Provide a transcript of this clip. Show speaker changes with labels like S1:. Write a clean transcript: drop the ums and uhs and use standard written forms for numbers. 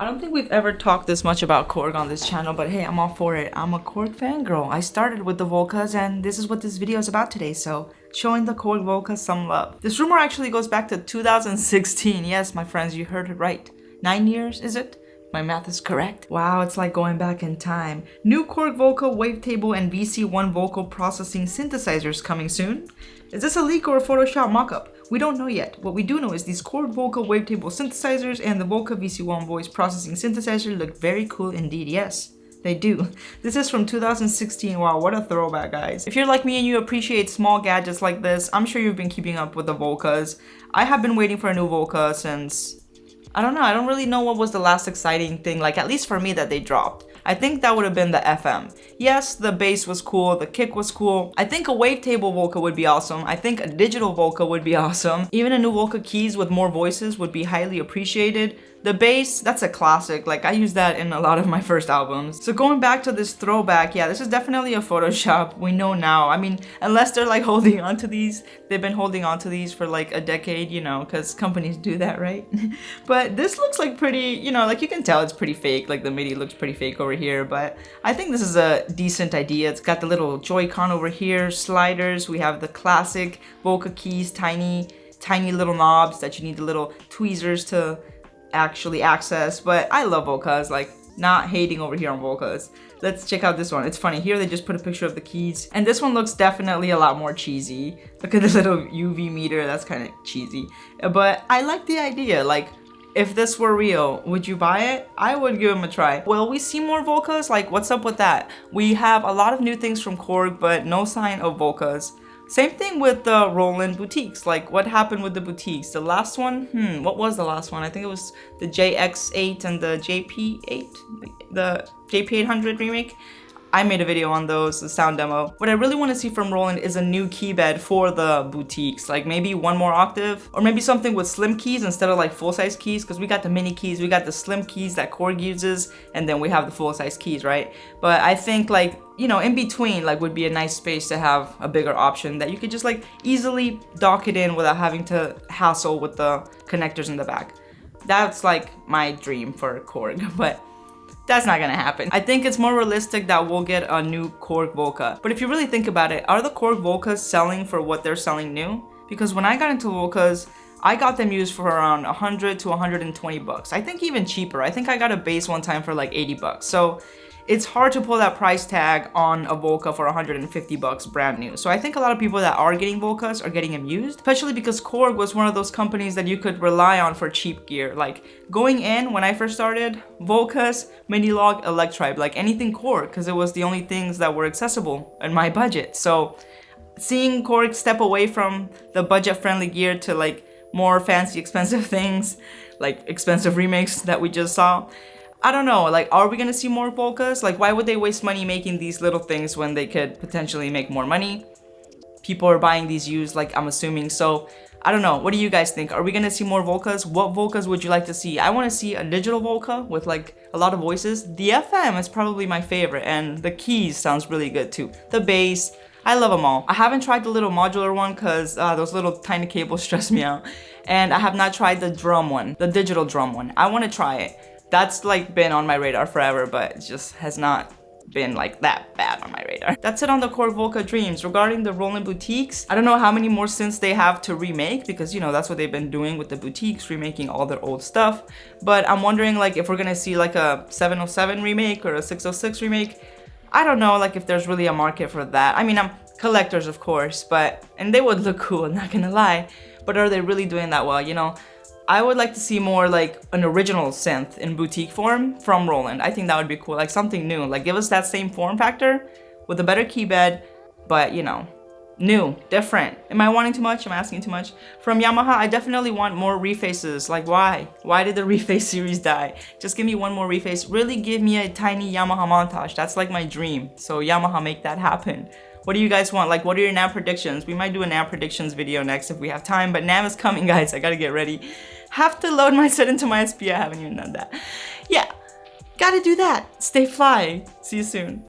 S1: I don't think we've ever talked this much about Korg on this channel, but hey, I'm all for it. I'm a Korg fangirl. I started with the Volcas, and this is what this video is about today, so showing the Korg Volca some love. This rumor actually goes back to 2016. Yes, my friends, you heard it right. 9 years, is it? My math is correct. Wow, it's like going back in time. New Korg Volca, Wavetable, and VC1 vocal processing synthesizers coming soon. Is this a leak or a Photoshop mockup? We don't know yet. What we do know is these Korg Volca Wavetable synthesizers and the Volca VC1 voice processing synthesizer look very cool indeed. Yes, they do. This is from 2016. Wow, what a throwback, guys. If you're like me and you appreciate small gadgets like this, I'm sure you've been keeping up with the Volcas. I have been waiting for a new Volca since... I don't know, I don't really know what was the last exciting thing, like at least for me, that they dropped. I think that would have been the FM. Yes, the bass was cool, the kick was cool. I think a wavetable Volca would be awesome. I think a digital Volca would be awesome. Even a new Volca keys with more voices would be highly appreciated. The bass, that's a classic. Like, I use that in a lot of my first albums. So going back to this throwback, yeah, this is definitely a Photoshop. We know now. I mean, unless they're like holding on to these, they've been holding on to these for like a decade, you know, because companies do that, right? But this looks like pretty, you know, like you can tell it's pretty fake. Like the MIDI looks pretty fake over here, but I think this is a decent idea. It's got the little Joy-Con over here, sliders. We have the classic Volca keys, tiny little knobs that you need the little tweezers to actually access. But I love Volcas, like not hating over here on Volcas. Let's check out this one. It's funny, here they just put a picture of the keys, and this one looks definitely a lot more cheesy. Look at the little UV meter, that's kind of cheesy, but I like the idea. Like, if this were real, would you buy it? I would give them a try. Will we see more Volcas? Like, what's up with that? We have a lot of new things from Korg, but no sign of Volcas. Same thing with the Roland boutiques. Like, what happened with the boutiques? The last one? What was the last one? I think it was the JX8 and the JP8, the JP800 remake. I made a video on those, the sound demo. What I really want to see from Roland is a new key bed for the boutiques, like maybe one more octave, or maybe something with slim keys instead of like full-size keys, because we got the mini keys, we got the slim keys that Korg uses, and then we have the full-size keys, right? But I think, like, you know, in between, like, would be a nice space to have a bigger option that you could just like easily dock it in without having to hassle with the connectors in the back. That's like my dream for Korg, but that's not gonna happen. I think it's more realistic that we'll get a new Korg Volca. But if you really think about it, are the Korg Volcas selling for what they're selling new? Because when I got into Volcas, I got them used for around 100 to 120 bucks. I think even cheaper. I think I got a base one time for like 80 bucks. So it's hard to pull that price tag on a Volca for 150 bucks brand new. So I think a lot of people that are getting Volcas are getting them used, especially because Korg was one of those companies that you could rely on for cheap gear. Like, going in, when I first started, Volcas, Minilog, Electribe, like anything Korg, because it was the only things that were accessible in my budget. So seeing Korg step away from the budget-friendly gear to like more fancy, expensive things, like expensive remakes that we just saw, I don't know, like, are we gonna see more Volcas? Like, why would they waste money making these little things when they could potentially make more money? People are buying these used, like, I'm assuming. So I don't know, what do you guys think? Are we gonna see more Volcas? What Volcas would you like to see? I want to see a digital Volca with like a lot of voices. The FM is probably my favorite, and the keys sounds really good too. The bass, I love them all. I haven't tried the little modular one because those little tiny cables stress me out. And I have not tried the drum one, the digital drum one. I want to try it. That's like been on my radar forever, but it just has not been like that bad on my radar. That's it on the Korg Volca dreams. Regarding the Roland boutiques, I don't know how many more synths they have to remake, because, you know, that's what they've been doing with the boutiques, remaking all their old stuff. But I'm wondering, like, if we're gonna see like a 707 remake or a 606 remake. I don't know, like, if there's really a market for that. I mean, I'm collectors, of course, and they would look cool, not gonna lie, but are they really doing that well, you know? I would like to see more like an original synth in boutique form from Roland. I think that would be cool, like something new. Like, give us that same form factor with a better key bed, but, you know, new, different. Am I wanting too much? Am I asking too much? From Yamaha, I definitely want more refaces. Like, why? Why did the reface series die? Just give me one more reface. Really give me a tiny Yamaha montage. That's like my dream. So Yamaha, make that happen. What do you guys want? Like, what are your NAMM predictions? We might do a NAMM predictions video next if we have time, but NAMM is coming, guys. I gotta get ready. Have to load my set into my SP. I haven't even done that. Yeah, gotta do that. Stay fly. See you soon.